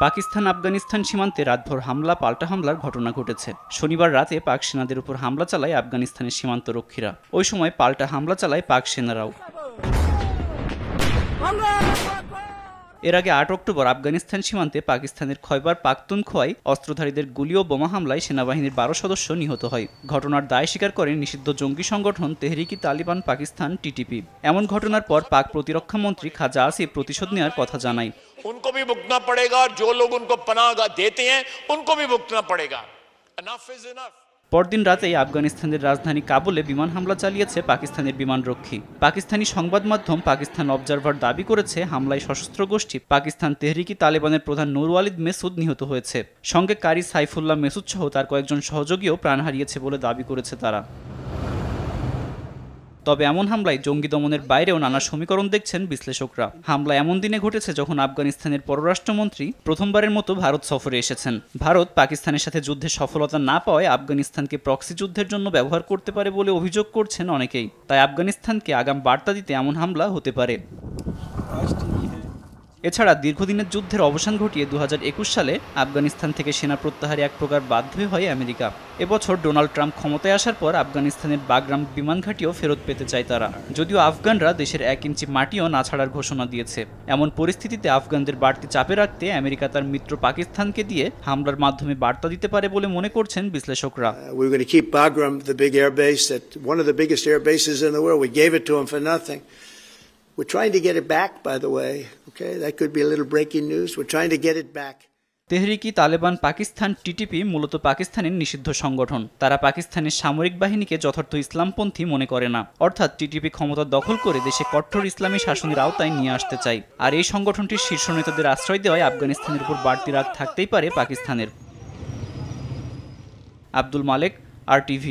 পাকিস্তান আফগানিস্তান সীমান্তে রাতভর হামলা পাল্টা হামলার ঘটনা ঘটেছে। শনিবার রাতে পাক সেনাদের উপর হামলা চালায় আফগানিস্তানের সীমান্তরক্ষীরা। ওই সময় পাল্টা হামলা চালায় পাক সেনারাও। এর আগে ৮ অক্টোবর আফগানিস্তান সীমান্তে পাকিস্তানের খয়বার পাখতুনখোয়ায় অস্ত্রধারীদের গুলি ও বোমা হামলায় সেনাবাহিনীর ১২ সদস্য নিহত হয়। ঘটনার দায় স্বীকার করে নিষিদ্ধ জঙ্গি সংগঠন তেহরিকি তালিবান পাকিস্তান টিটিপি। এমন ঘটনার পর পাক প্রতিরক্ষা মন্ত্রী খাজা আসিফ প্রতিশোধ নেওয়ার কথা জানায়। उनको भी भुगतना पड़ेगा और जो लोग उनको पनाह देते हैं उनको भी भुगतना पड़ेगा। Enough is enough. পরদিন রাতেই আফগানিস্তানের রাজধানী কাবুলে বিমান হামলা চালিয়েছে পাকিস্তানের বিমানরক্ষী। পাকিস্তানি সংবাদ মাধ্যম পাকিস্তান অবজারভার দাবি করেছে, হামলায় সশস্ত্র গোষ্ঠী পাকিস্তান তেহরিকি তালেবানের প্রধান নূর ওয়ালিদ মেসুদ নিহত হয়েছে। সঙ্গে কারি সাইফুল্লাহ মেসুদ সহ তার কয়েকজন সহযোগীও প্রাণ হারিয়েছে বলে দাবি করেছে তারা। তবে এমন হামলায় জঙ্গি দমনের বাইরেও নানা সমীকরণ দেখছেন বিশ্লেষকরা। হামলা এমন দিনে ঘটেছে যখন আফগানিস্তানের পররাষ্ট্রমন্ত্রী প্রথমবারের মতো ভারত সফরে এসেছেন। ভারত পাকিস্তানের সাথে যুদ্ধে সফলতা না পাওয়ায় আফগানিস্তানকে প্রক্সি যুদ্ধের জন্য ব্যবহার করতে পারে বলে অভিযোগ করছেন অনেকেই। তাই আফগানিস্তানকে আগাম বার্তা দিতে এমন হামলা হতে পারে। এছাড়া দীর্ঘদিনের যুদ্ধের অবসান ঘটিয়ে ২০২১ সালে আফগানিস্তান থেকে সেনা প্রত্যাহারে এক প্রকার বাধ্য হয় আমেরিকা। এবছর ডোনাল্ড ট্রাম্প ক্ষমতায় আসার পর আফগানিস্তানের বাগরাম বিমান ঘাঁটিও ফেরত পেতে চায় তারা, যদিও আফগানরা দেশের ১ ইঞ্চি মাটিও না ছাড়ার ঘোষণা দিয়েছে। এমন পরিস্থিতিতে আফগানদের বাড়তি চাপে রাখতে আমেরিকা তার মিত্র পাকিস্তানকে দিয়ে হামলার মাধ্যমে বার্তা দিতে পারে বলে মনে করছেন বিশ্লেষকরা। We're trying to get it back, by the way. Okay, that could be a little breaking news. We're trying to get it back. Tehriki Taliban Pakistan TTP মূলত পাকিস্তানের নিষিদ্ধ সংগঠন। তারা পাকিস্তানের সামরিক বাহিনীকে যথার্থ ইসলামপন্থী মনে করে না। অর্থাৎ টিটিপি ক্ষমতা দখল করে দেশে কঠোর ইসলামী শাসনের আওতায় নিয়ে আসতে চায়। আর এই সংগঠনটির শীর্ষ নেতাদের আশ্রয় দেওয়ায় আফগানিস্তানের উপর বাড়তি রাগ থাকতেই পারে পাকিস্তানের। আব্দুল মালেক, RTV।